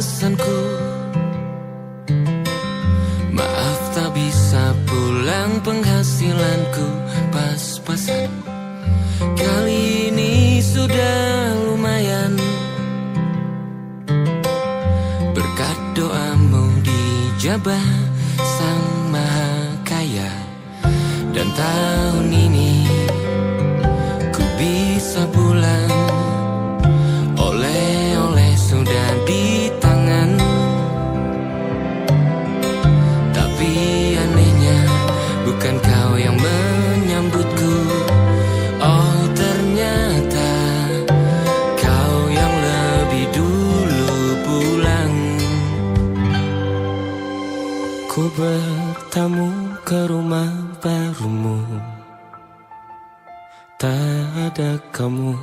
pesanku. Maaf tak bisa pulang, penghasilanku pas-pasan. Kali ini sudah lumayan, berkat doamu dijabah Sang Maha Kaya. Dan tahun ini ku bisa pulang, oleh-oleh sudah di tangan. Tapi anehnya bukan kau yang menyambutku. Oh ternyata kau yang lebih dulu pulang. Ku bertamu ke rumah barumu, tak ada kamu,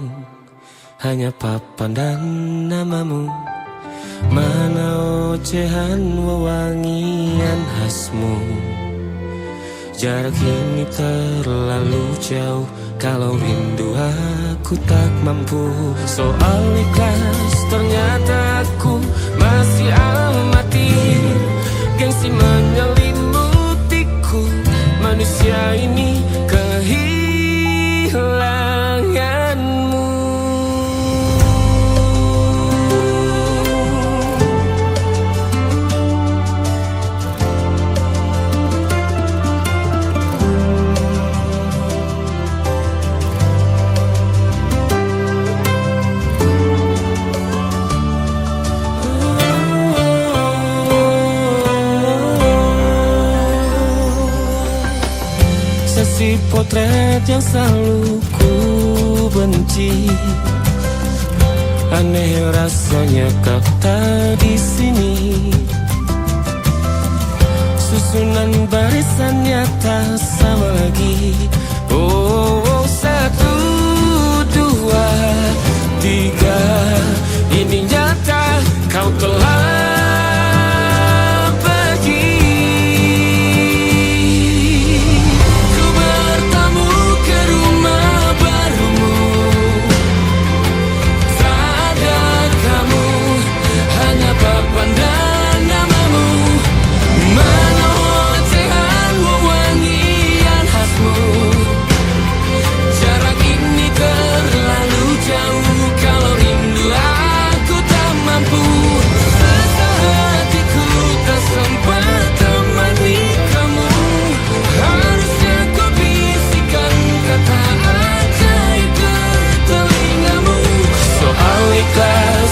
hanya papan dan namamu. Mana ocehan wewangian khasmu. Jarak ini terlalu jauh, kalau rindu aku tak mampu. Soal ikhlas ternyata aku masih amati. Gengsi menyelimutiku, manusia ini kehilanganmu. Si potret yang selalu ku benci, aneh rasanya kau tak di sini. Susunan barisannya tak sama lagi. Oh, 1, 2, 3, ini nyata kau telah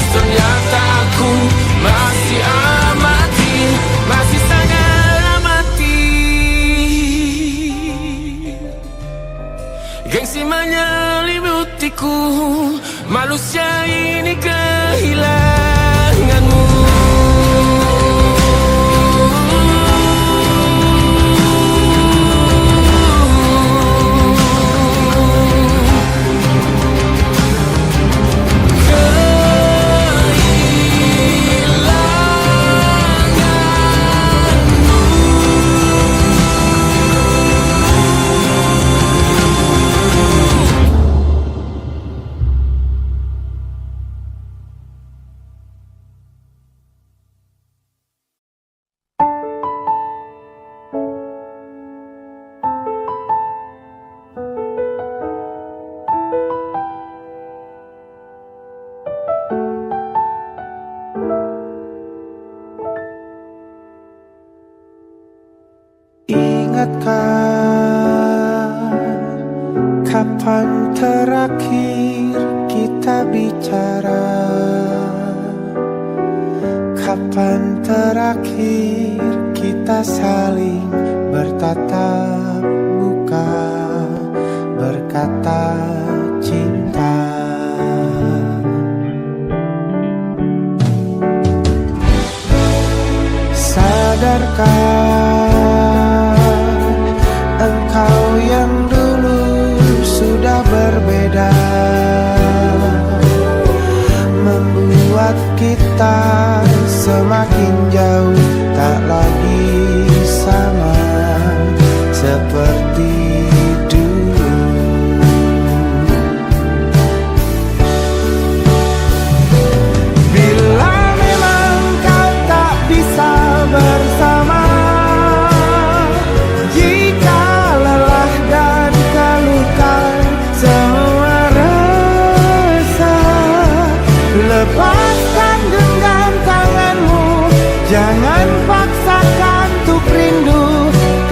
ternyata aku masih amati, masih sangat amati. Gengsi menyelimutiku, manusia ini kehilanganmu. Kapan terakhir kita bicara? Kapan terakhir kita saling bertatap muka, berkata cinta? Sadarkah engkau yang dulu sudah berbeda, membuat kita semakin jauh, tak lagi sama seperti dulu. Bila memang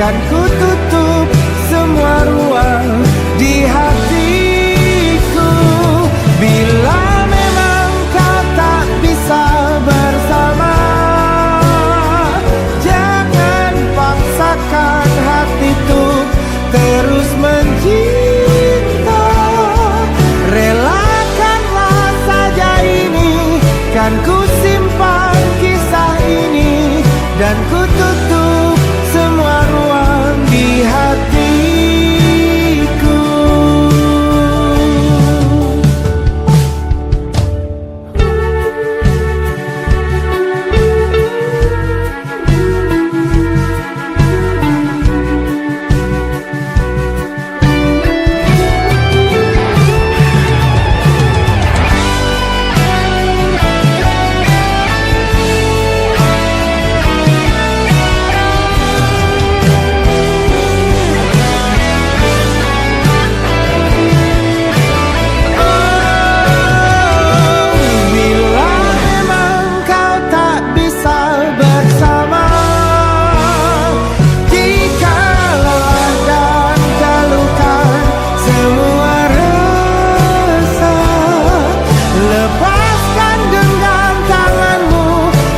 kan ku tutup semua ruang di hatiku. Bila memang kau tak bisa bersama, jangan paksakan hatiku terus mencinta. Relakanlah saja ini, kan ku simpan kisah ini, dan ku tutup semua ruang di hatiku.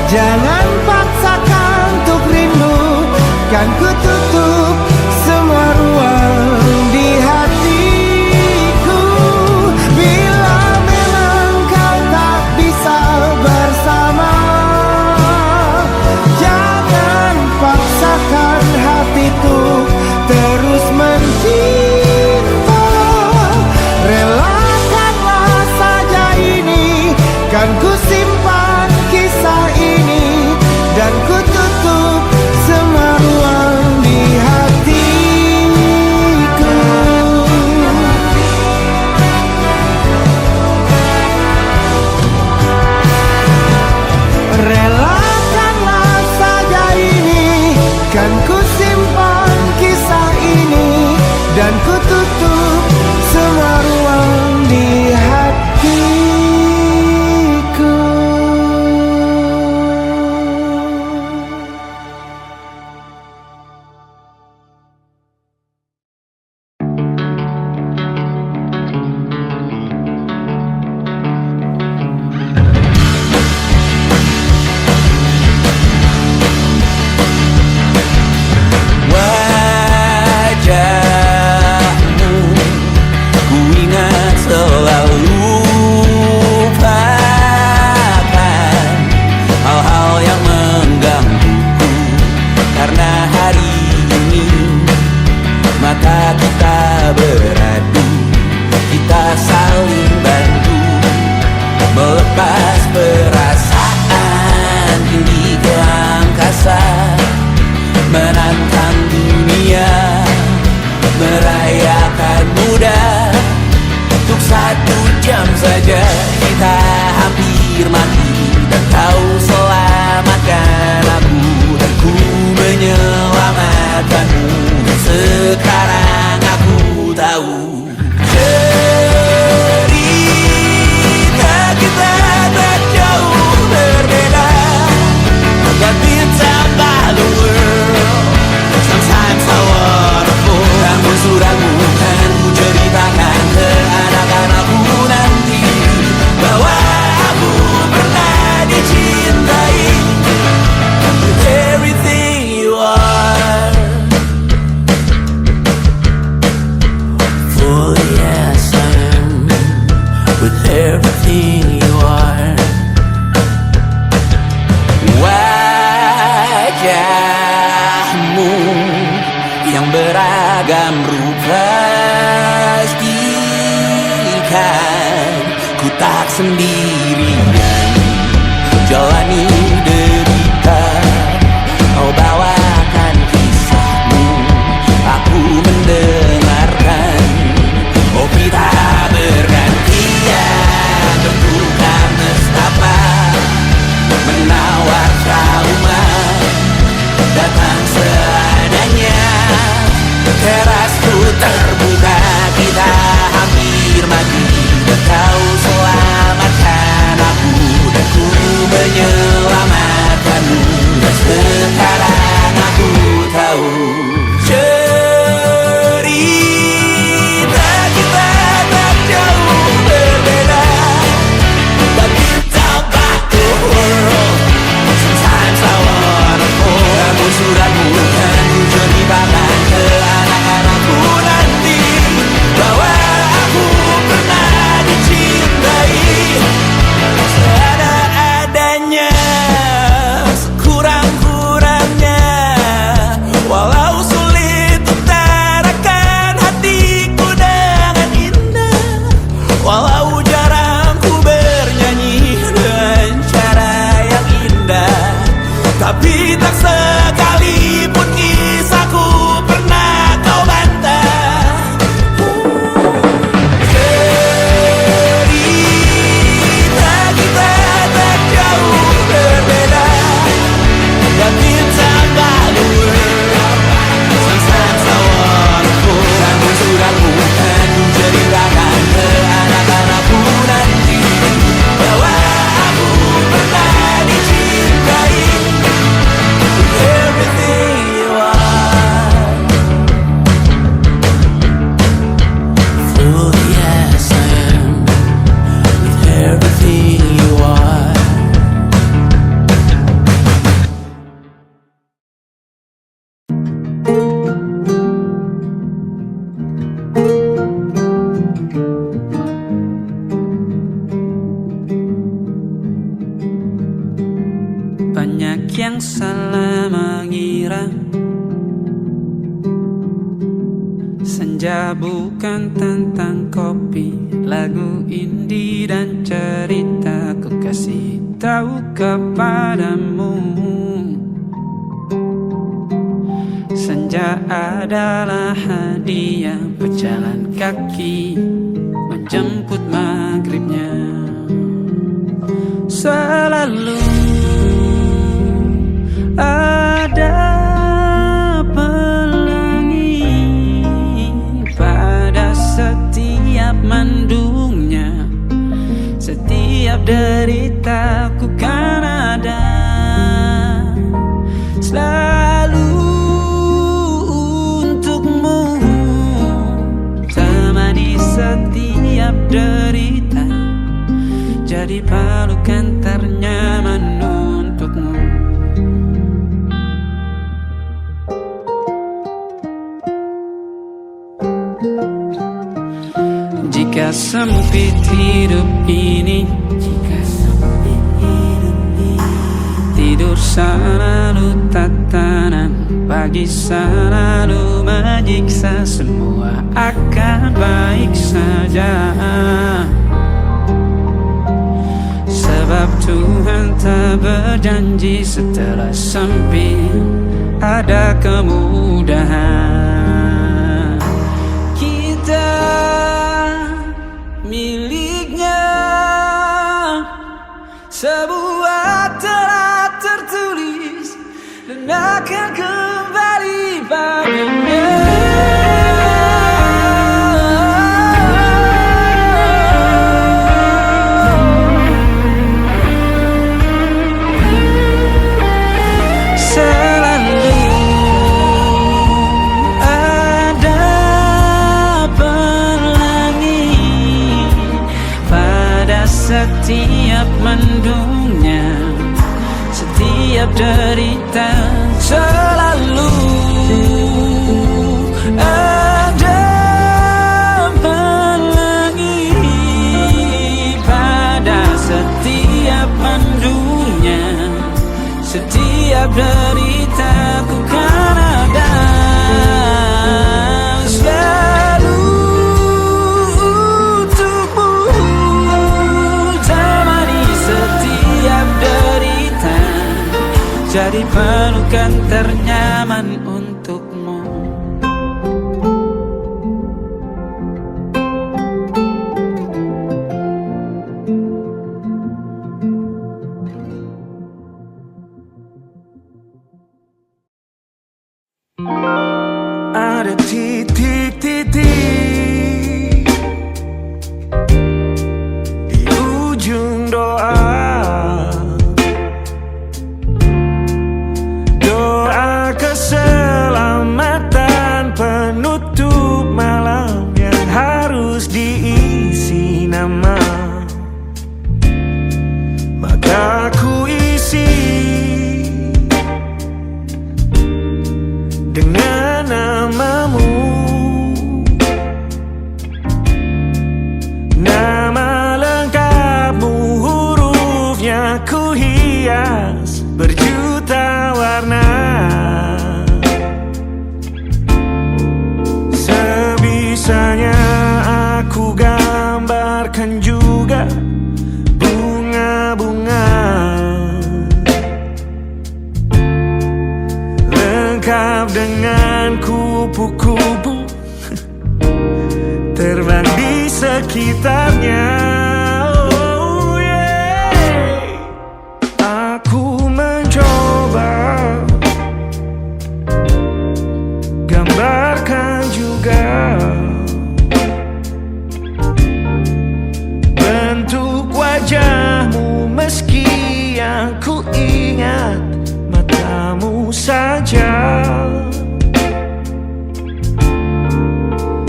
Jangan paksakan untuk rindu, kan ku tutup semua ruang di hatiku. Bila memang kau tak bisa bersama, jangan paksakan hatiku terus mencinta. Relakanlah saja ini, kan ku simpan kisah ini, dan ku tutup semua ruang di hatiku. Relakanlah saja ini, kan ku simpan kisah ini, dan ku tutup semua ruang di hatiku. Sekarang aku tahu cerita kita tak jauh berbeda, but it's about the world. Sometimes I wanna fall. Namun suramu kan ku ceritakan ke anak-anakku nanti bahwa aku pernah dicintai with everything you are. Oh yes I am, with everything you are. Wajahmu yang beragam rupa pastikan ku tak sendirian jalani derita. Kau bawakan kisahmu, aku mendengarkan. Oh kita bergantian bentukan nestapa, menawar trauma, datang seadanya. Terasku terbuka, kita hampir mati, dan kau selamatkan aku, dan ku menyelamatkanmu. Dan sekarang aku tahu yang salah mengira senja bukan tentang kopi, lagu indie dan cerita ku kasih tahu kepadamu. Senja adalah hadiah pejalan kaki menjemput maghribnya. Selalu ada pelangi pada setiap mendungnya. Setiap derita ku kan ada selalu untukmu, temani setiap derita, jadi pelukan ternyaman untukmu. Jika sempit hidup ini, tidur selalu tatanan, pagi selalu menyiksa, semua akan baik saja. Sebab Tuhan tak berjanji setelah sempit ada kemudahan. Kita miliknya, sebuah telah tertulis dan akan kembali padanya. Setiap mendungnya, setiap derita, selalu ada pelangi pada setiap mendungnya, setiap derita ku kan ada selalu untukmu, jadi pelukan ternyaman untukmu. Ada titik-titik di ujung doa, keselamatan penutup malam yang harus diisi nama. Maka ku isi dengan namamu, nama lengkapmu, hurufnya ku hias berjuta warna. Sebisanya aku gambarkan juga bunga-bunga, lengkap dengan kupu-kupu terbang di sekitarnya. Oh yeah. Aku mencoba gambarkan juga bentuk wajahmu, meski yang ku ingat matamu saja.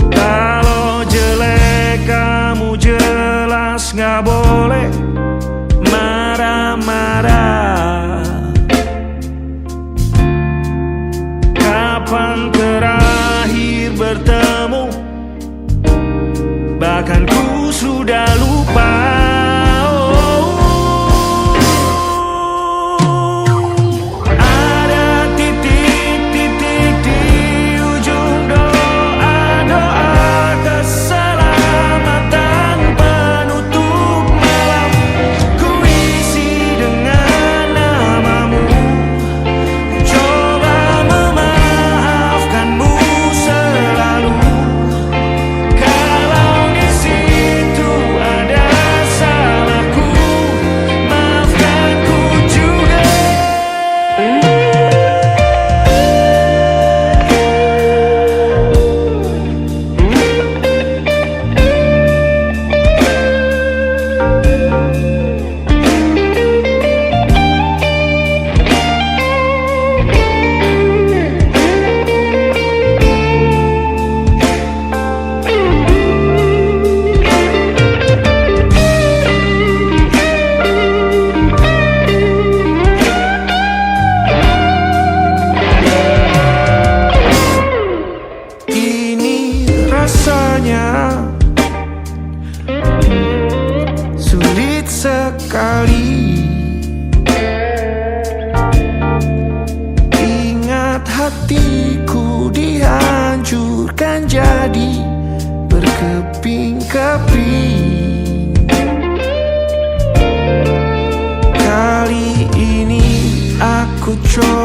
Kalau jelek kamu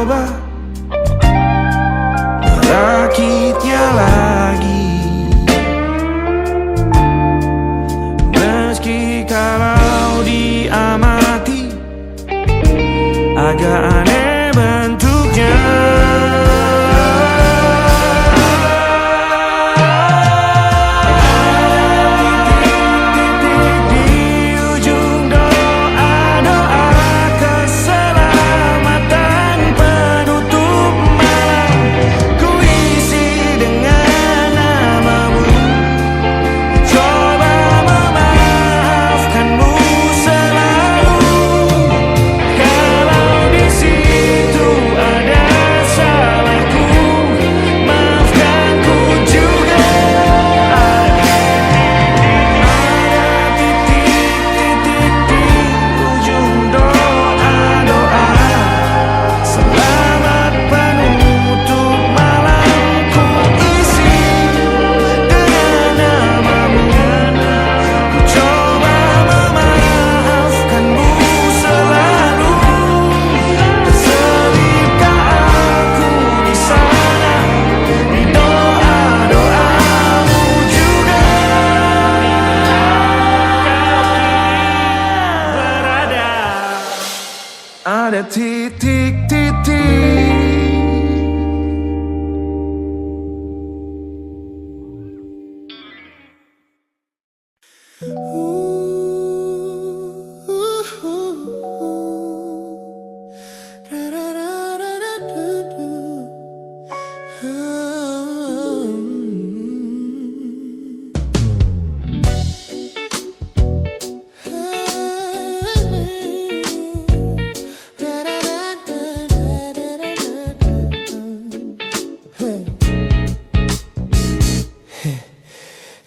coba merakitnya lagi. Meski kalau diamati agak aneh bentuknya. Ada titik-titik.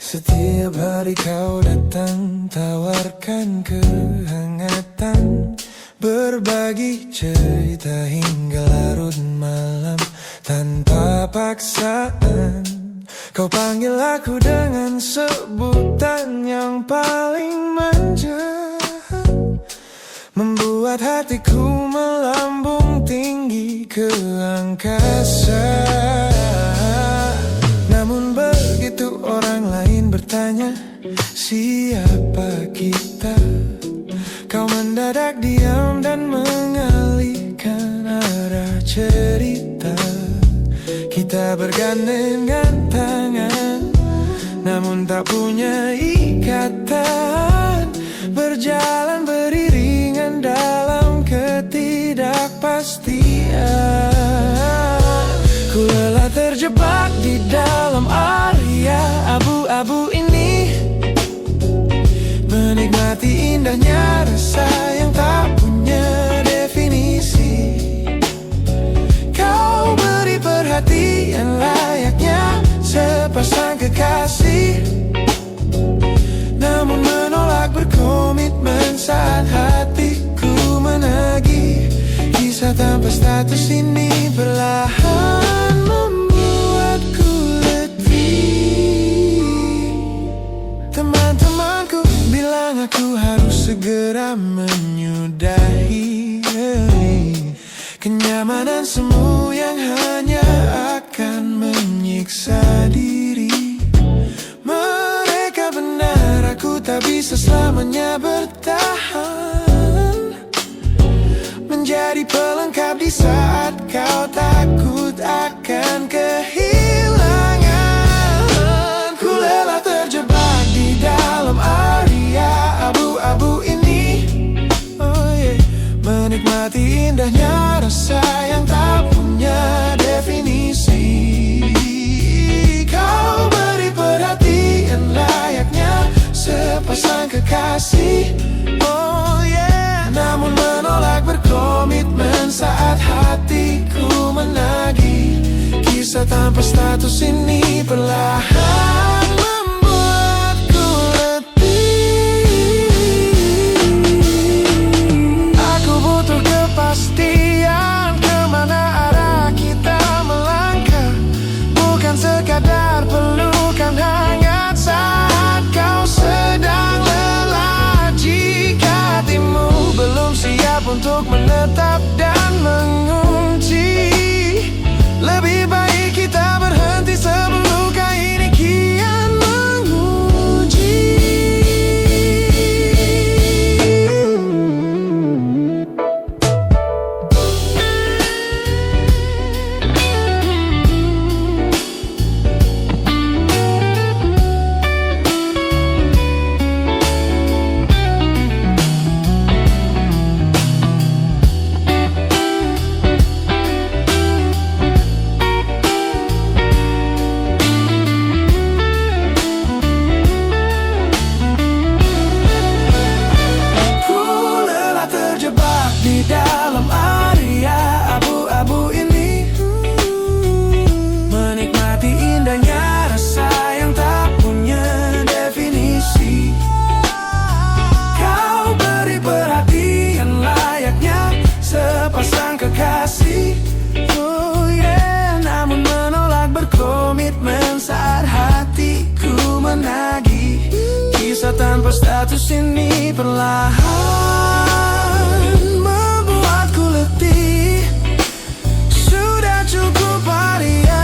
Setiap hari kau datang, tawarkan kehangatan, berbagi cerita hingga larut malam tanpa paksaan. Kau panggil aku dengan sebutan yang paling manja, membuat hatiku melambung tinggi ke angkasa. Namun begitu orang lain bertanya, siapa kita? Kau mendadak diam dan mengalihkan arah cerita. Kita bergandengan tangan, namun tak punya ikatan, berjalan beriringan dalam ketidakpastian. Ku lelah terjebak di dalam area abu-abu ini, menikmati indahnya rasa yang tak punya definisi. Kau beri perhatian layaknya sepasang kekasih, namun menolak berkomitmen saat hatiku menagih. Kisah tanpa status ini perlahan membuatku letih. Teman-temanku bilang aku harus segera menyudahi kenyamanan semu yang hanya akan menyiksa diri. Mereka benar, aku tak bisa selamanya bertahan, menjadi pelengkap di saat kau takut akan kehilangan. Ku lelah terjebak di dalam area abu-abu ini, menikmati indahnya rasa yang tak punya definisi. Kau beri perhatian layaknya sepasang kekasih, namun menolak berkomitmen saat hatiku menagih. Kisah tanpa status ini perlahan membuatku letih. Aku butuh kepastian kemana arah kita melangkah, bukan sekadar pelukan hangat saat kau sedang lelah. Jika hatimu belum siap untuk menetap dan mengunci, sang kekasih. Oh yeah, namun menolak berkomitmen saat hatiku menagih. Kisah tanpa status ini perlahan membuatku letih. Sudah cukup waria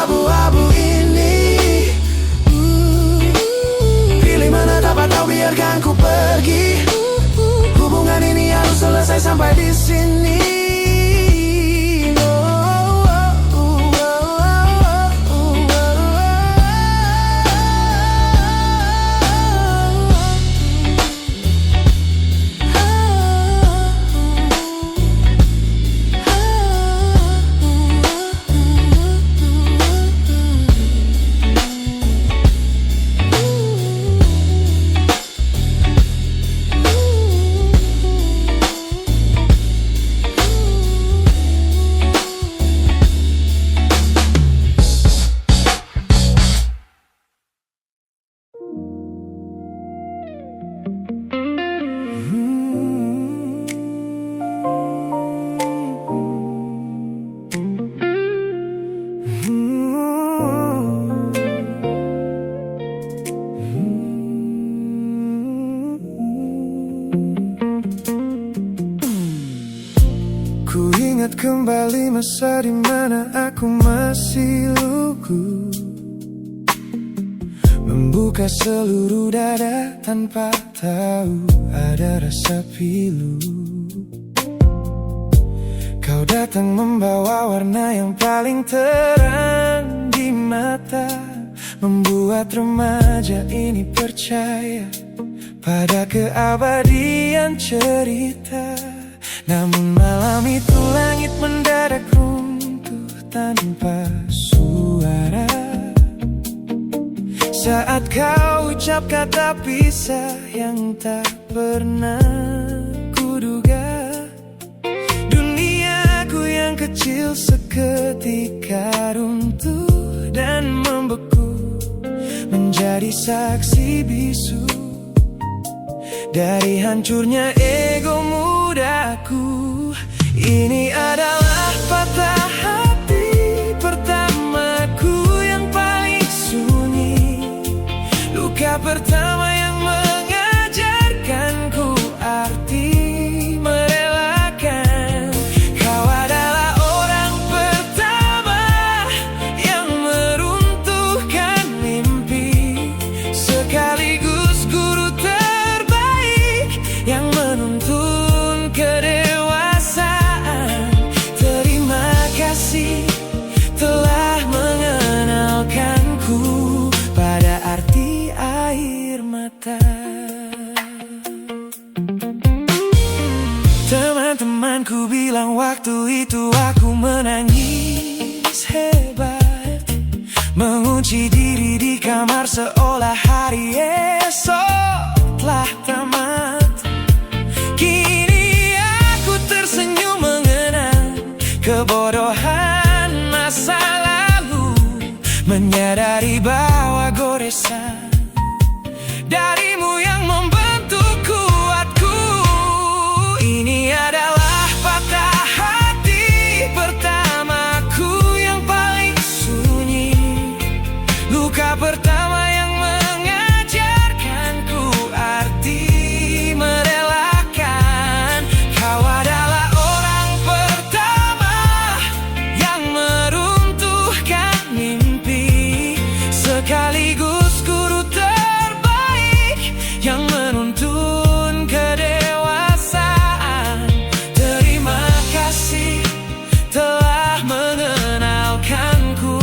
abu-abu ini. Pilih mana dapat tahu, biarkan ku pergi. Hubungan ini harus selesai sampai di sini. Ku ingat kembali masa di mana aku masih lugu, membuka seluruh dada tanpa tahu ada rasa pilu. Kau datang membawa warna yang paling terang di mata, membuat remaja ini percaya pada keabadian cerita. Namun malam itu langit mendadak runtuh tanpa suara saat kau ucap kata pisah yang tak pernah kuduga. Duniaku yang kecil seketika runtuh dan membeku, menjadi saksi bisu dari hancurnya ego mudaku. Ini adalah patah hati pertamaku yang paling sunyi, luka pertama yang mengajarkanku arti merelakan. Kau adalah orang pertama yang meruntuhkan mimpi, sekaligus guru terbaik yang menuntun kedewasaan. Terima kasih telah mengenalkanku pada arti air mata. Teman-temanku bilang waktu itu aku menangis hebat, mengunci diri di kamar seolah hari esok telah tamat. Kini aku tersenyum mengenang kebodohan masa lalu, menyadari bahwa goresan darimu yang membentuk kuatku. Ini adalah patah hati pertamaku yang paling sunyi, luka pertama yang mengajarkanku arti merelakan. Kau adalah orang pertama yang meruntuhkan mimpi, sekaligus guru terbaik yang menuntun kedewasaan. Terima kasih telah mengenalkanku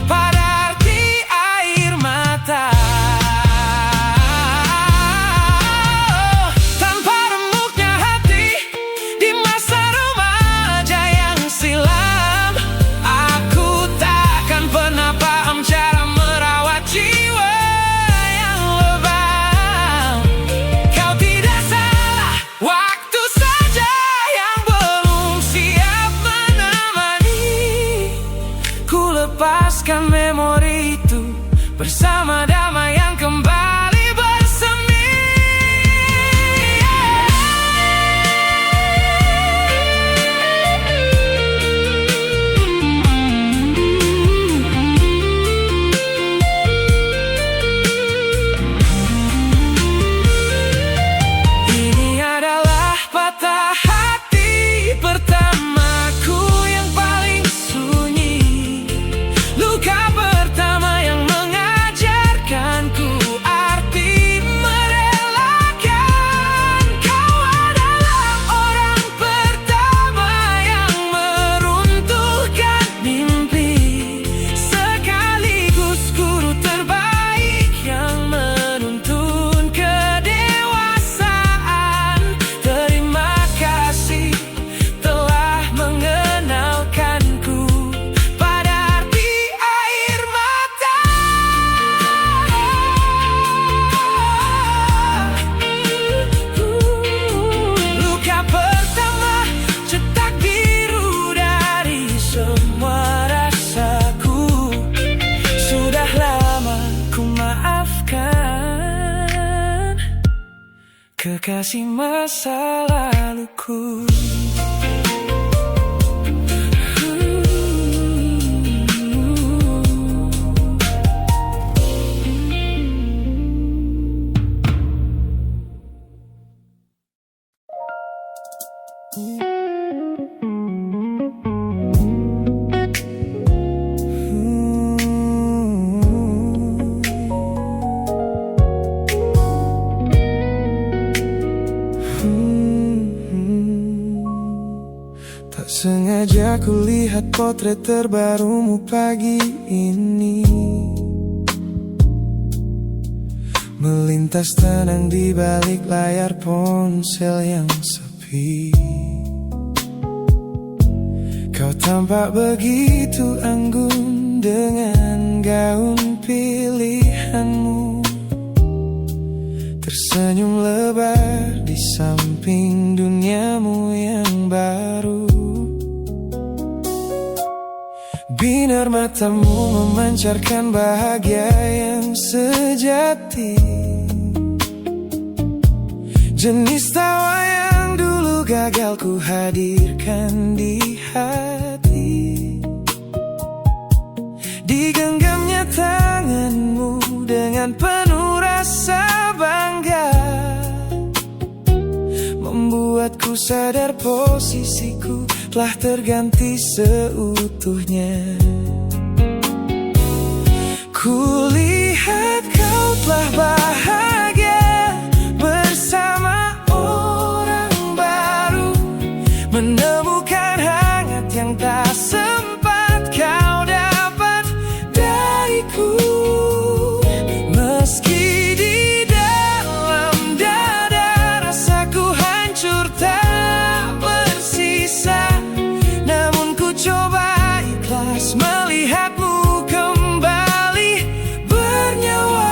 pada arti air mata. Tanpa remuknya hati di masa remaja yang silam, aku takkan pernah paham cara merawat jiwa yang lebam. Kau tidak salah, waktu saja yang belum siap menemani. Ku lepaskan memori itu bersama damai yang kembali bersemi. kekasih masa laluku. Tak sengaja kulihat potret terbarumu pagi ini, melintas tenang di balik layar ponsel yang sepi. Kau tampak begitu anggun dengan gaun pilihanmu, tersenyum lebar di samping duniamu yang baru. Binar matamu memancarkan bahagia yang sejati, jenis tawa yang dulu gagal ku hadirkan di hati. Digenggamnya tanganmu dengan penuh rasa bangga, membuatku sadar posisiku telah terganti seutuhnya. Kulihat kau telah bahagia bersama orang baru, menemukan hangat yang tak sempat kau dapat dariku. Meski di dalam dada rasaku hancur tak bersisa, namun ku coba ikhlas melihatmu kembali bernyawa.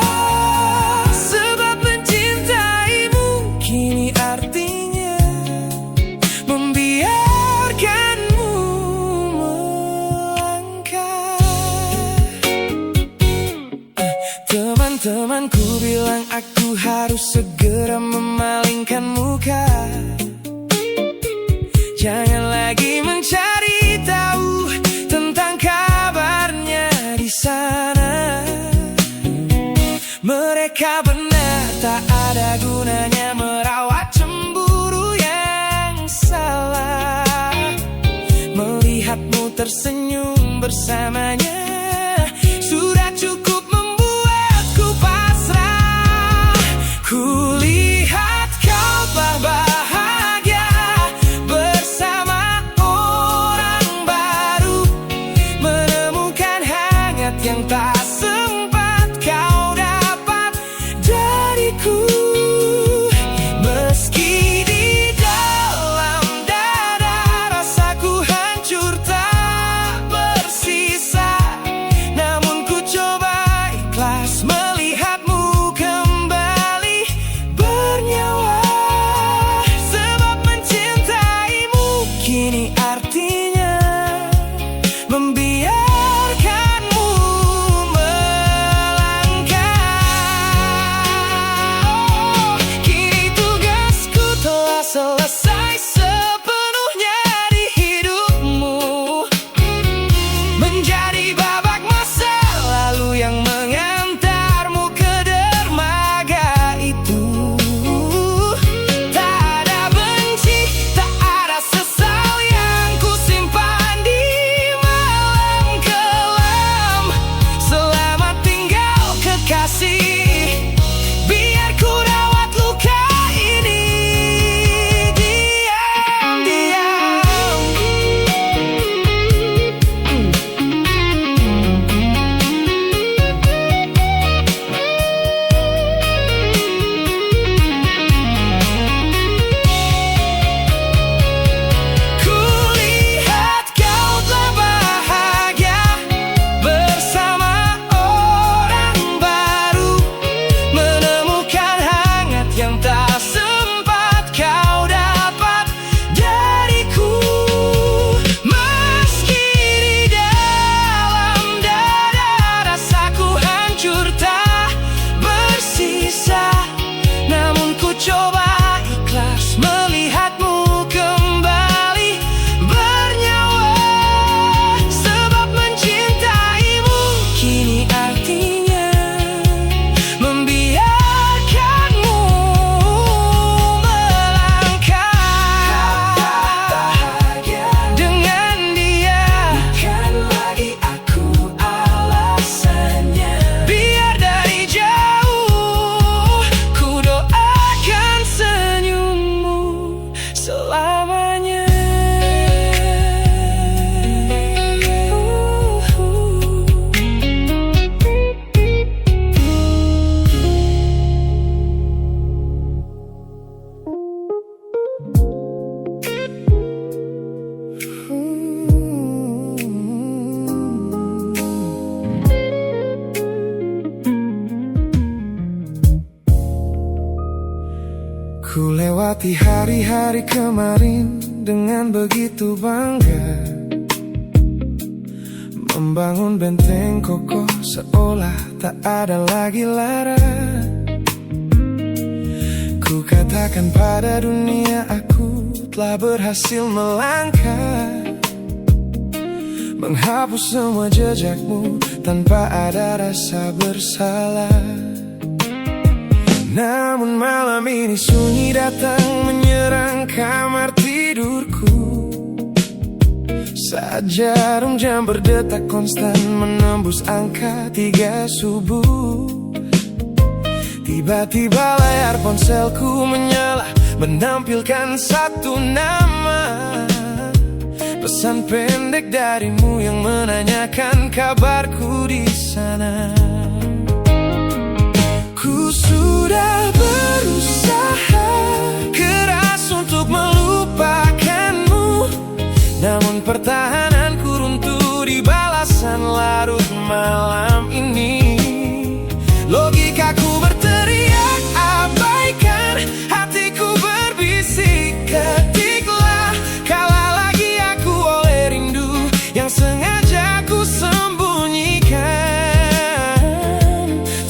Sebab mencintaimu kini artinya membiarkanmu melangkah. Teman-temanku bilang aku harus segera memalingkan muka, jangan lagi mencari tahu tentang kabarnya di sana. Mereka benar, tak ada gunanya merawat cemburu yang salah. Melihatmu tersenyum bersamanya sudah cukup membuatku pasrah. Kulihat kau telah bahagia bersama orang baru, menemukan hangat yang tak sempat kau dapat dariku. Meski di dalam dada rasaku hancur tak bersisa, namun ku coba ikhlas melihatmu kembali bernyawa. Sebab mencintaimu kini artinya membiarkanmu melangkah. Kini tugasku telah selesai sepenuhnya di hidupmu, menjadi babak masa lalu yang mengantarmu ke dermaga itu. Tak ada benci, tak ada sesal yang ku simpan Melewati hari-hari kemarin dengan begitu bangga, membangun benteng kokoh seolah tak ada lagi lara. Ku katakan pada dunia aku telah berhasil melangkah, menghapus semua jejakmu tanpa ada rasa bersalah. Namun malam ini sunyi datang menyerang kamar tidurku, saat jarum jam berdetak konstan menembus angka 3 subuh. Tiba-tiba layar ponselku menyala, menampilkan satu nama, pesan pendek darimu yang menanyakan kabarku di sana. Ku sudah berusaha keras untuk melupakanmu, namun pertahananku runtuh di balasan larut malam ini. Logikaku berteriak abaikan, hatiku berbisik ketiklah, kalah lagi aku oleh rindu yang sengaja ku sembunyikan.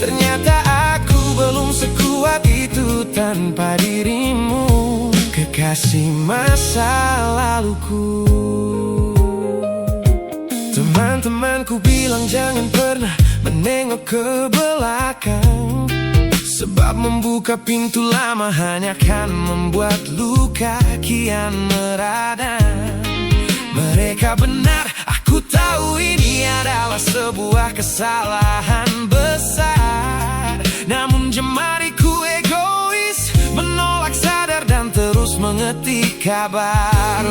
Ternyata aku belum sekuat itu tanpa dirimu, kekasih masa laluku. Teman-temanku bilang jangan pernah menengok ke belakang, sebab membuka pintu lama hanya akan membuat luka kian meradang. Mereka benar, aku tahu ini adalah sebuah kesalahan besar, namun jemariku egois menolak sadar dan terus mengetik kabar.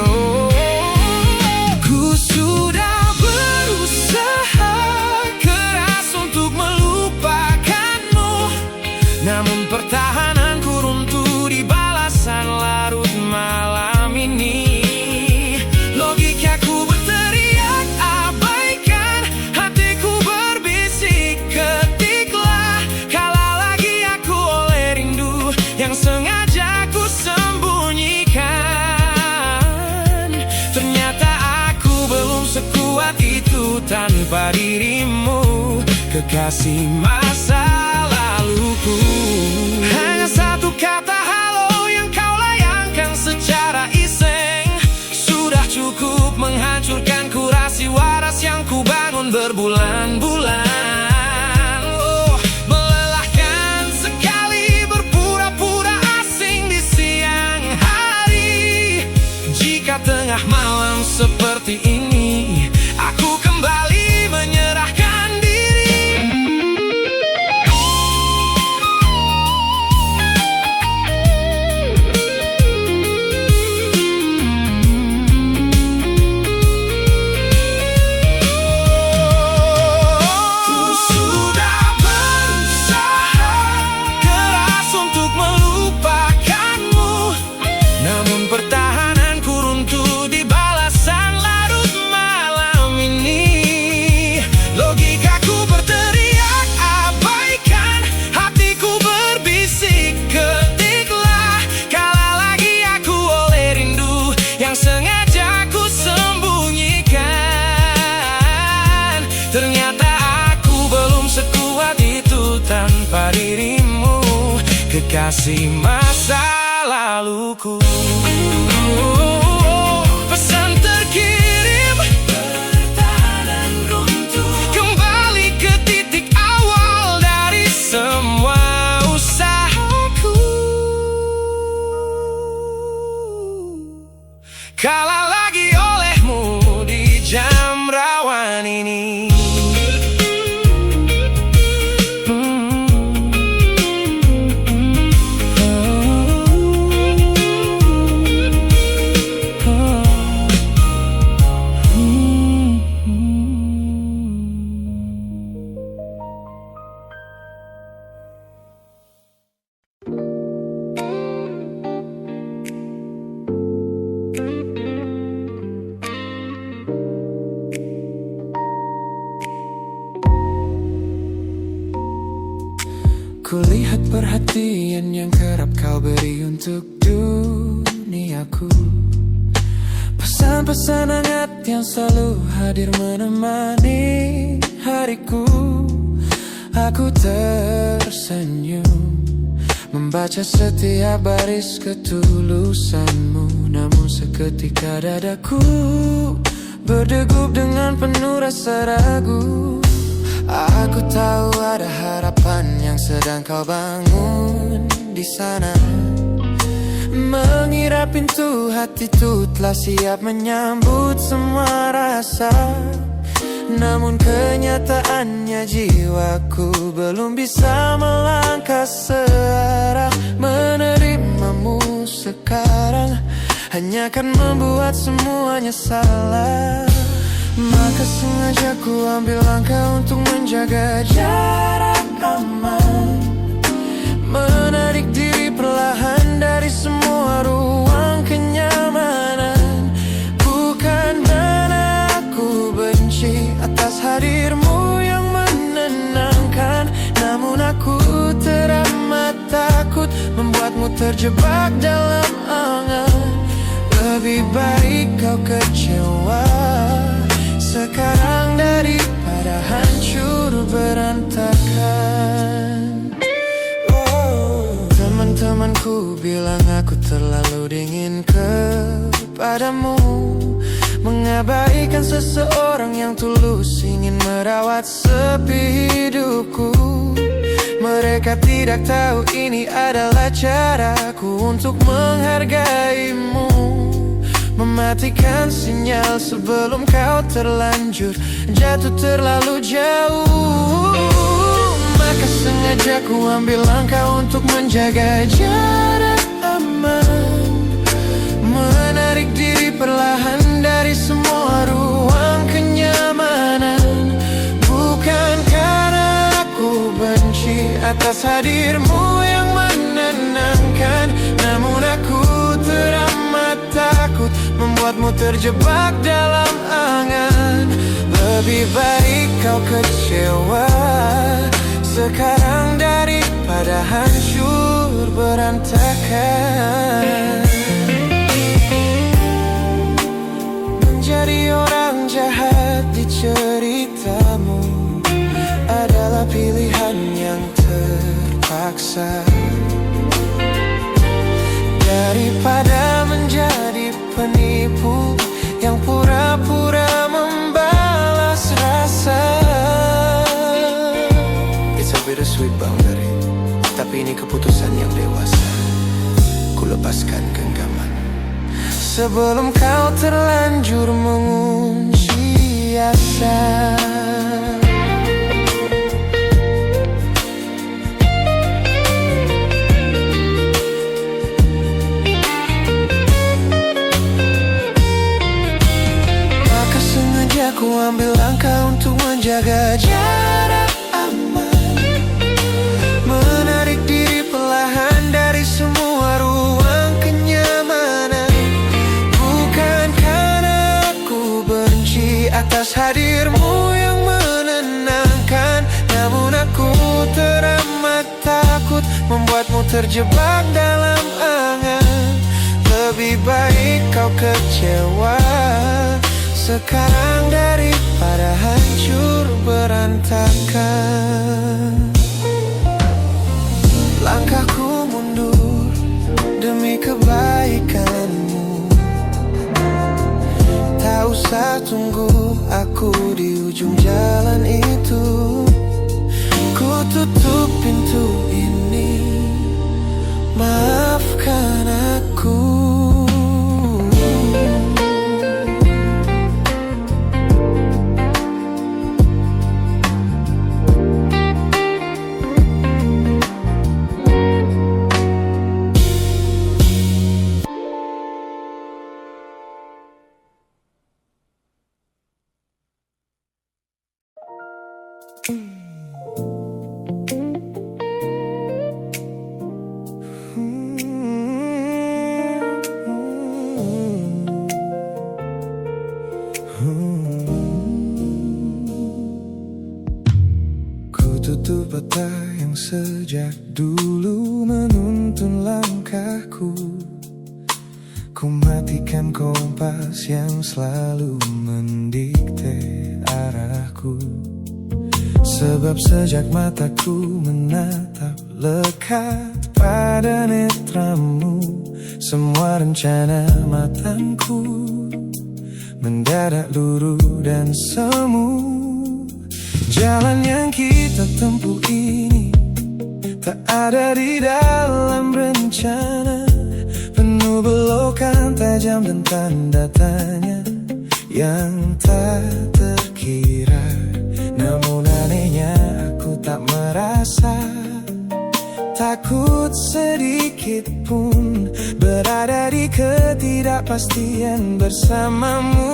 Ku sudah berusaha keras untuk melupakanmu, namun pertahananku runtuh di balasan larut malam ini. Logikaku berteriak abaikan, hatiku berbisik ketiklah, kalah lagi aku oleh rindu yang sengaja ku sembunyikan. Ternyata aku belum sekuat itu tanpa dirimu, kekasih masa laluku. Hanya satu kata halo yang kau layangkan secara iseng sudah cukup menghancurkan kurasi waras yang ku bangun berbulan-bulan. Melelahkan sekali berpura-pura asing di siang hari. Jika tengah malam seperti ini aku kembali menyerahkan diri. Ku sudah berusaha keras untuk melupakanmu, namun pertahananku runtuh di balasan larut malam ini. Logikaku berteriak abaikan, hatiku berbisik ketiklah, kalah lagi aku oleh rindu yang sengaja ku sembunyikan. Ternyata aku belum sekuat itu tanpa dirimu, kekasih masa laluku. Pesan terkirim, pertahanan runtuh, kembali ke titik awal dari semua usahaku. Kalah lagi olehmu di jam rawan ini. Kulihat perhatian yang kerap kau beri untuk duniaku. Pesan-pesan hangat yang selalu hadir menemani hariku. Aku tersenyum membaca setiap baris ketulusanmu. Namun seketika dadaku berdegup dengan penuh rasa ragu. Aku tahu ada harapan yang sedang kau bangun di sana. Mengira pintu hati itu telah siap menyambut semua rasa. Namun kenyataannya jiwaku belum bisa melangkah searah. Menerimamu sekarang hanya akan membuat semuanya salah. Maka sengaja ku ambil langkah untuk menjaga jarak aman. Menarik diri perlahan dari semua ruang kenyamanan. Bukan karena aku benci atas hadirmu yang menenangkan, namun aku teramat takut membuatmu terjebak dalam angan. Lebih baik kau kecewa sekarang daripada hancur berantakan. Teman-temanku bilang aku terlalu dingin kepadamu, mengabaikan seseorang yang tulus ingin merawat sepi hidupku. Mereka tidak tahu ini adalah caraku untuk menghargaimu. Mematikan sinyal sebelum kau terlanjur jatuh terlalu jauh. Maka sengaja ku ambil langkah untuk menjaga jarak aman. Menarik diri perlahan dari semua ruang kenyamanan. Bukan karena aku benci atas hadirmu yang menenangkan, namun aku teramat takut membuatmu terjebak dalam angan. Lebih baik kau kecewa sekarang daripada hancur berantakan. Menjadi orang jahat di ceritamu adalah pilihan yang terpaksa, daripada menjadi penipu yang pura-pura membalas rasa. It's a bittersweet boundary, tapi ini keputusan yang dewasa. Ku lepaskan genggaman sebelum kau terlanjur mengunci asa. Aku ambil langkah untuk menjaga jarak aman. Menarik diri perlahan dari semua ruang kenyamanan. Bukan karena aku benci atas hadirmu yang menenangkan, namun aku teramat takut membuatmu terjebak dalam angan. Lebih baik kau kecewa sekarang daripada hancur berantakan. Langkahku mundur demi kebaikanmu. Tak usah tunggu aku di ujung jalan itu. Ku tutup pintu ini, maafkan aku. Tutup mata yang sejak dulu menuntun langkahku. Ku matikan kompas yang selalu mendikte arahku. Sebab sejak mataku menatap lekat pada netramu, semua rencana matangku mendadak luruh dan semu. Jalan yang kita tempuh ini tak ada di dalam rencana, penuh belokan tajam dan tanda tanya yang tak terkira. Namun anehnya aku tak merasa takut sedikit pun berada di ketidakpastian bersamamu.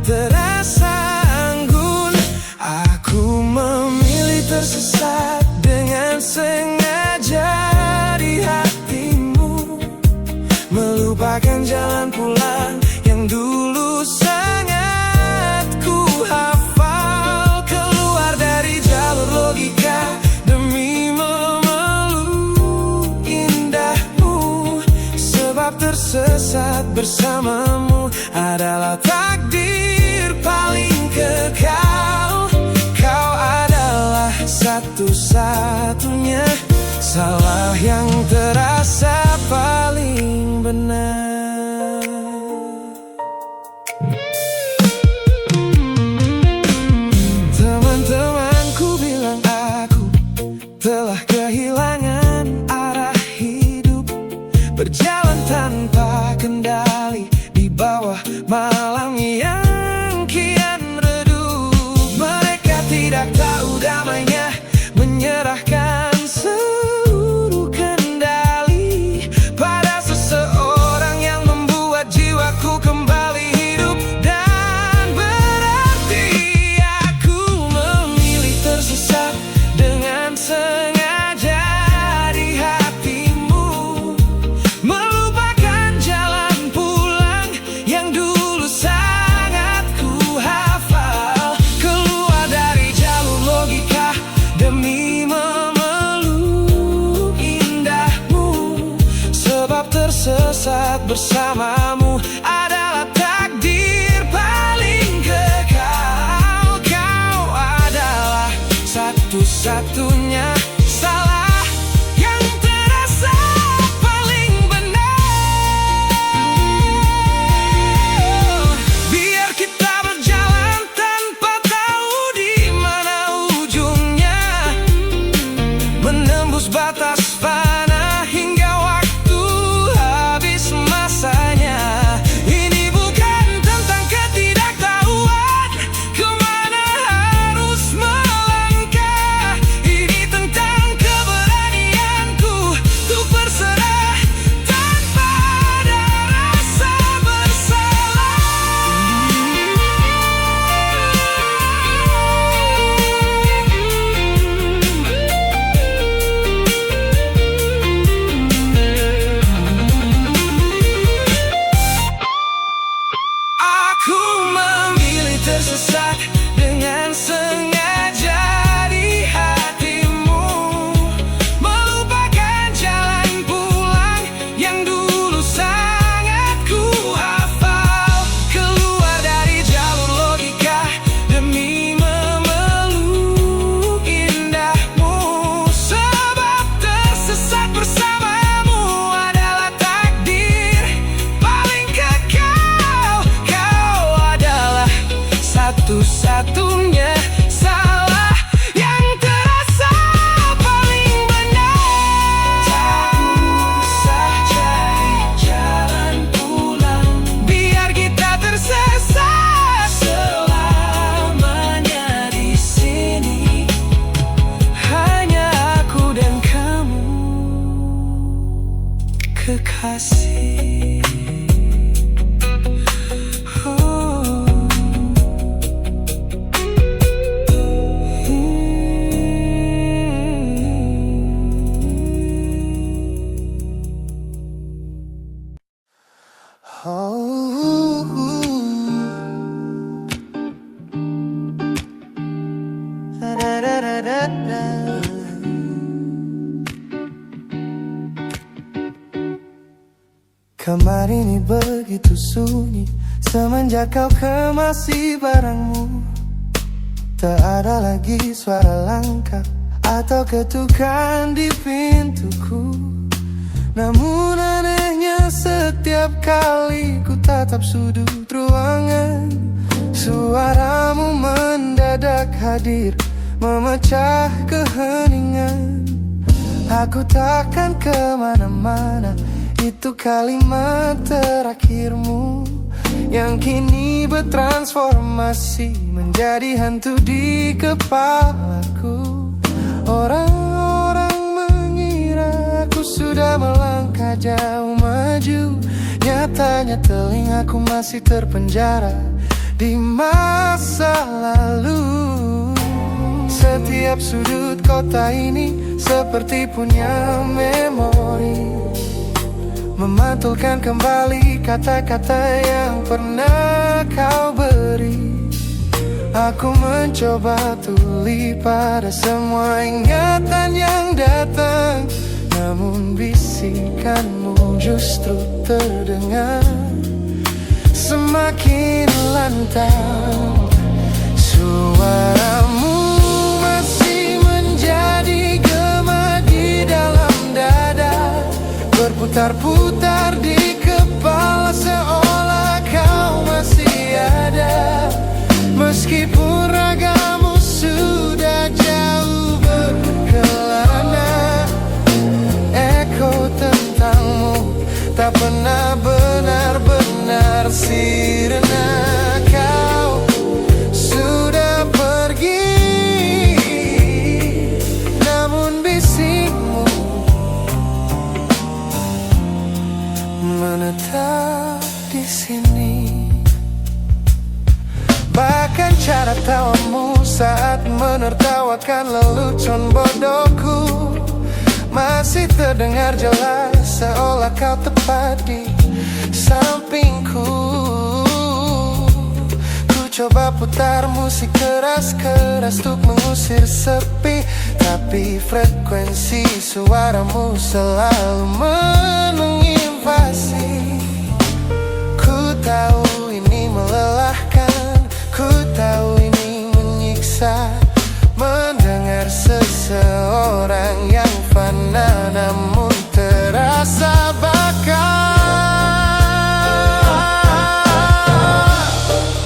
Terasa anggun, aku memilih tersesat dengan sengaja di hatimu, melupakan jalan pulang yang dulu sangat ku hafal. Keluar dari jalur logika demi memeluk indahmu, sebab tersesat bersamamu adalah takdir paling kekal. Kau adalah satu-satunya salah yang terasa paling benar. Teman-temanku bilang aku telah kehilangan arah hidup, berjalan tanpa kendali di bawah malam yang kian redup. Mereka tidak tahu damainya menyerahkan seluruh kendali pada seseorang yang membuat jiwaku kembali hidup dan berarti. Aku memilih tersesat dengan sengaja di hatimu, melupakan jalan pulang yang dulu sangat ku hafal. Keluar dari jalur logika demi memeluk indahmu, sebab tersesat bersamamu adalah takdir paling kekal. Kau adalah satu-satunya salah yang terasa paling benar. Biar kita berjalan tanpa tahu di mana ujungnya, menembus batas fana hingga waktu habis masanya. Ini bukan tentang ketidaktahuan kemana harus melangkah, ini tentang keberanianku untuk berserah tanpa ada rasa bersalah. Aku memilih tersesat dengan sengaja di hatimu, melupakan jalan pulang yang dulu sangat ku hafal. Keluar dari jalur logika demi memeluk indahmu, sebab tersesat bersamamu adalah takdir paling kekal. Kau adalah satu-satunya salah yang terasa paling benar. Tak usah cari jalan pulang, biar kita tersesat selamanya di sini. Hanya aku dan kamu, kekasih. Oh. Kamar ini begitu sunyi semenjak kau kemasi barangmu. Tak ada lagi suara langkah atau ketukan di pintuku. Namun anehnya setiap kali ku tatap sudut ruangan, suaramu mendadak hadir memecah keheningan. Aku takkan kemana-mana, itu kalimat terakhirmu yang kini bertransformasi menjadi hantu di kepalaku. Orang-orang mengira aku sudah melangkah jauh maju, nyatanya telingaku masih terpenjara di masa lalu. Setiap sudut kota ini seperti punya memori, memantulkan kembali kata-kata yang pernah kau beri. Aku mencoba tuli pada semua ingatan yang datang, namun bisikanmu justru terdengar semakin lantang. Suaramu masih menjadi gema di dalam dada, berputar-putar di kepala seolah kau masih ada. Meskipun ragamu sudah jauh berkelana, eko tentangmu tak pernah benar-benar sirna. Kau sudah pergi, namun bisikmu menetap di sini. Bahkan cara tawamu saat menertawakan lelucon bodohku masih terdengar jelas, seolah kau tepat di sampingku. Ku coba putar musik keras-keras untuk mengusir sepi, tapi frekuensi suaramu selalu menginvasi. Ku tahu ini melelahkan, ku tahu ini menyiksa, mendengar seseorang yang fana namun terasa bakal.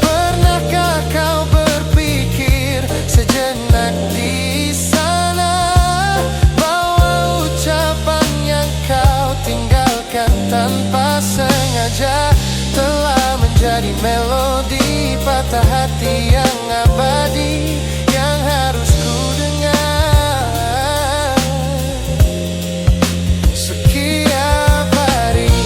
Pernahkah kau berpikir sejenak di sana bahwa ucapan yang kau tinggalkan tanpa sengaja telah menjadi melodi patah hati yang abadi yang harus ku dengar setiap hari.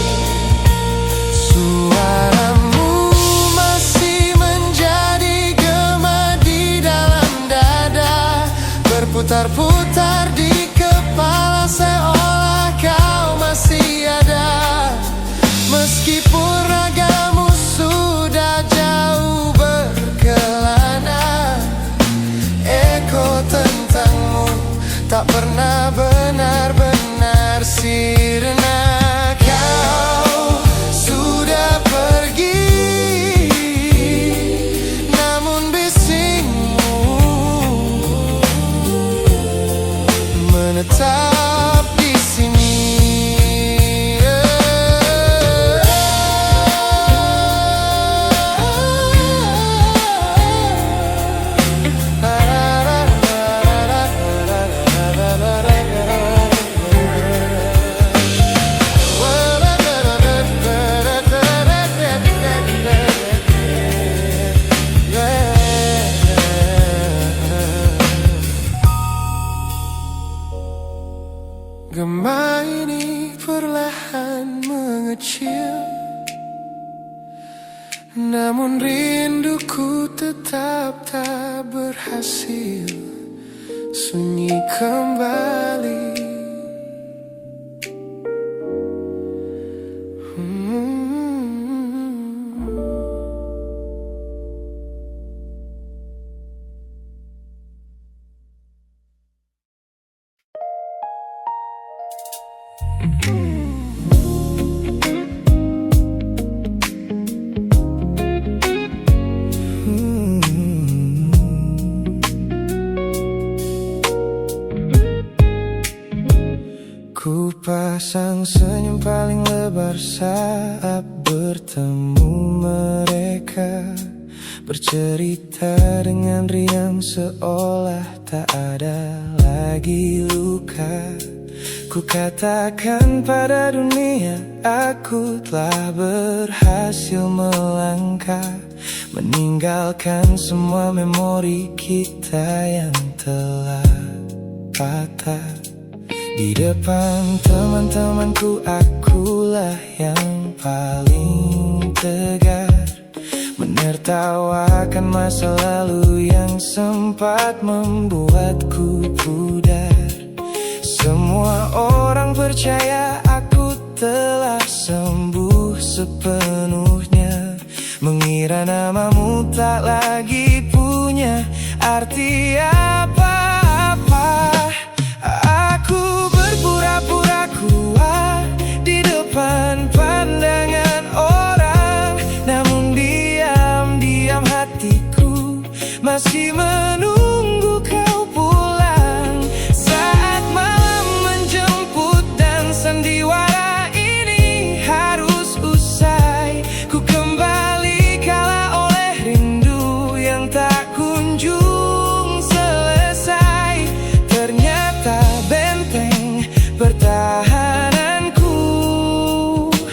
Suaramu masih menjadi gema di dalam dada, berputar-putar di kepala seolah kau masih ada. Meskipun ragamu sudah jauh berkelana, eko tentangmu tak pernah benar-benar sirna. Kau sudah pergi, namun bisikmu menetap di sini. Gema ini perlahan mengecil, namun rinduku tetap tak berhasil sunyi kembali. Sepasang senyum paling lebar saat bertemu mereka, bercerita dengan riang seolah tak ada lagi luka. Ku katakan pada dunia aku telah berhasil melangkah, meninggalkan semua memori kita yang telah patah. Di depan teman-temanku akulah yang paling tegar, menertawakan masa lalu yang sempat membuatku pudar. Semua orang percaya aku telah sembuh sepenuhnya, mengira namamu tak lagi punya arti apa-apa. Aku berpura-pura kuat di depan pandangan orang, namun diam-diam hatiku masih menunggu kau pulang. Saat malam menjemput dan sandiwara ini harus usai, ku kembali kalah oleh rindu yang tak kunjung selesai. Ternyata benteng pertahananku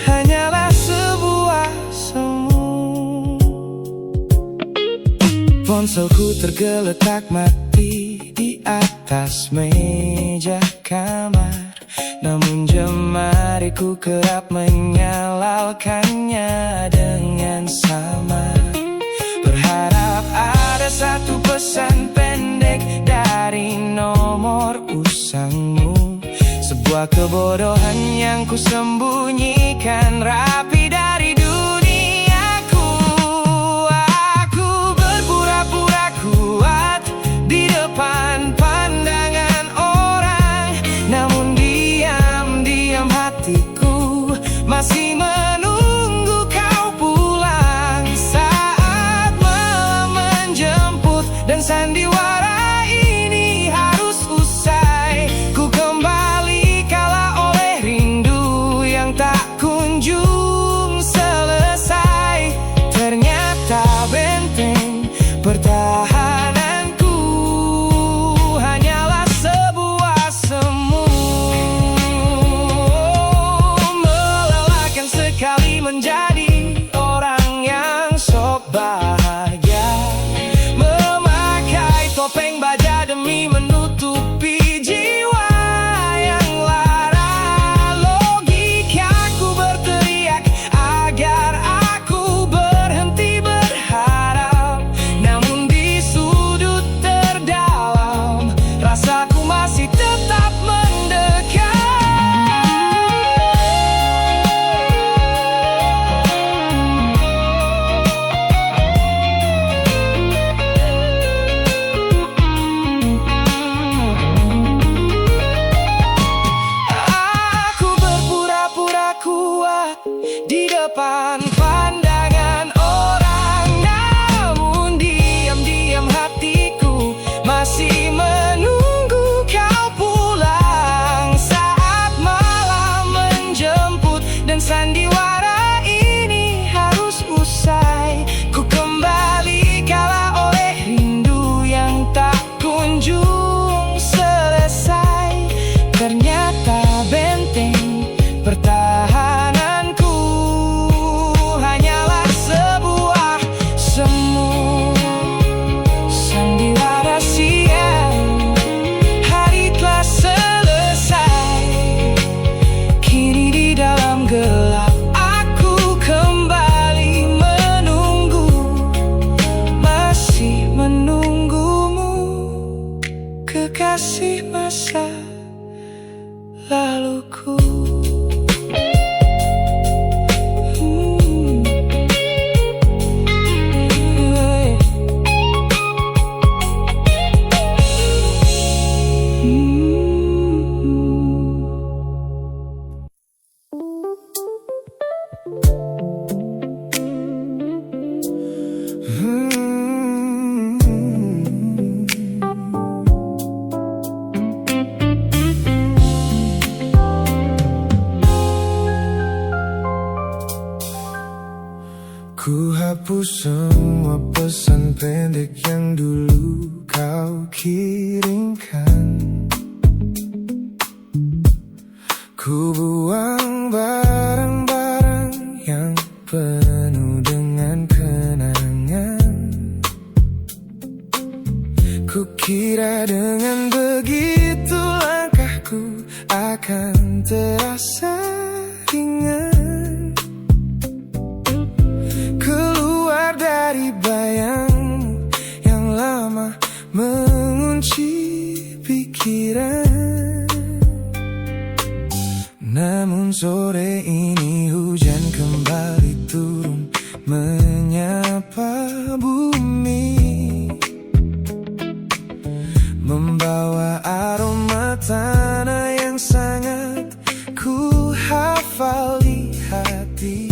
hanyalah sebuah semu. Ponselku tergeletak mati di atas meja kamar, namun jemariku kerap menyalakannya dengan sama. Berharap ada satu pesan pendek dari nomor usangmu, sebuah kebodohan yang kusembunyikan rapi dari duniaku. Aku berpura-pura kuat di depan pandangan orang, namun diam-diam hatiku masih menunggu kau pulang. Saat malam menjemput dan sandiwara ini harus usai, ku kembali kalah oleh rindu yang tak kunjung selesai. Ternyata benteng pertahananku hanyalah sebuah semu. Melelahkan sekali menjadi orang yang sok bahagia, memakai topeng baja demi menutupi jiwa yang lara. Logikaku berteriak agar aku berhenti berharap, namun di sudut terdalam rasaku masih tetap mendekat. Aku berpura-pura kuat di depan pandangan orang, namun diam-diam hatiku masih menunggu kau pulang. Saat malam menjemput dan sandiwara ini harus usai, ku kembali kalah oleh rindu yang tak kunjung selesai. Ternyata benteng pertahananku hanyalah sebuah semu. Sandiwara siang, hari telah selesai. Kini di dalam gelap aku kembali menunggu, masih menunggumu, kekasih masa laluku. pendek yang dulu kau kirimkan. Ku buang barang-barang yang penuh dengan kenangan. Ku kira dengan begitu langkahku akan terasa ringan. Keluar dari bayangmu yang lama mengunci pikiran. Namun sore ini hujan kembali turun menyapa bumi, membawa aroma tanah yang sangat ku hafal di hati.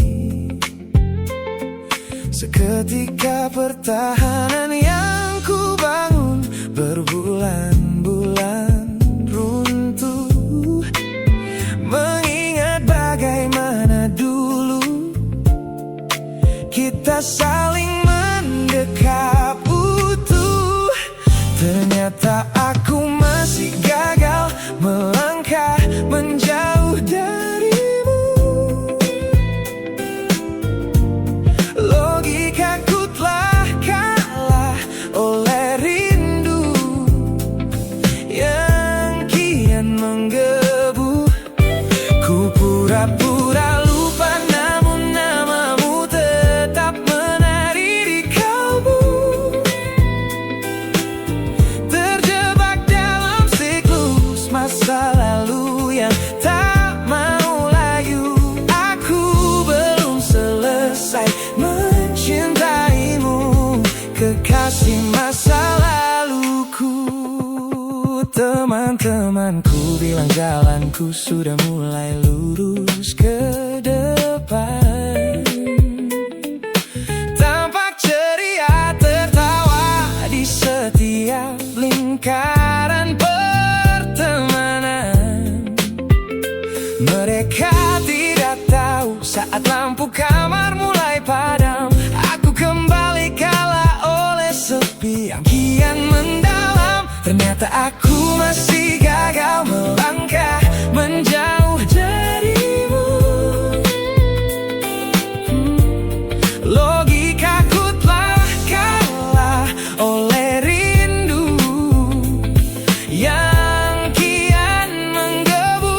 Seketika pertahanan yang ku bangun berbulan-bulan runtuh. Mengingat bagaimana dulu kita saling mendekap utuh. Ternyata aku masih gagal melangkah menjauh darimu. Logikaku telah kalah oleh rindu yang kian menggebu. Ku pura-pura lupa, namun namamu tetap menari di kalbu. Terjebak dalam siklus masa lalu yang tak mau layu. Aku belum selesai mencintaimu, kekasih masa laluku. Teman-temanku bilang jalanku sudah mulai lurus ke depan. Tampak ceria tertawa di setiap lingkaran pertemanan. Mereka tidak tahu saat lampu kamar mulai padam, aku kembali kalah oleh sepi yang kian mendalam. Ternyata aku masih gagal melangkah menjauh darimu. Logikaku telah kalah oleh rindu yang kian menggebu.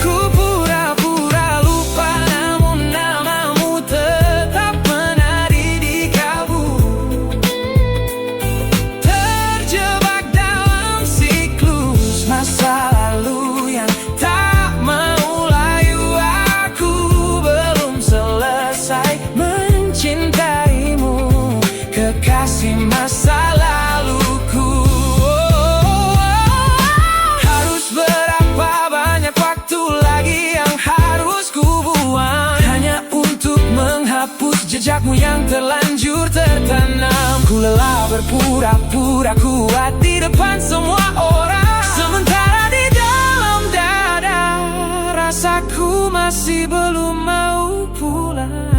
Ku pura-pura lupa, namun namamu tetap menari di kalbu. Terjebak dalam siklus masa lalu yang tak mau layu. Aku belum selesai mencintaimu, kekasih masa laluku. Harus berapa banyak waktu lagi yang harus ku buang hanya untuk menghapus jejakmu yang terlanjur tertanam. Ku lelah berpura-pura kuat di depan semua orang, sementara di dalam dada rasaku masih belum mau pulang.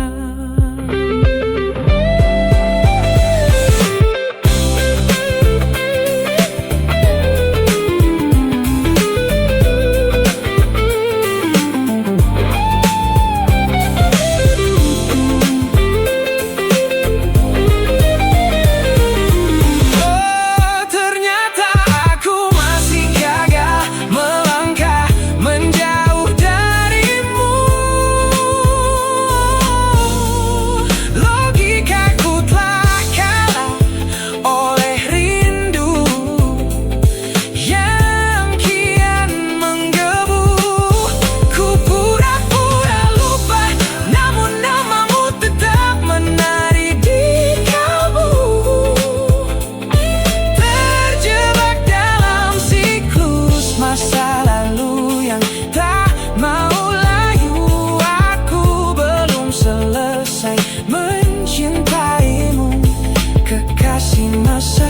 Mencintaimu, kekasih masa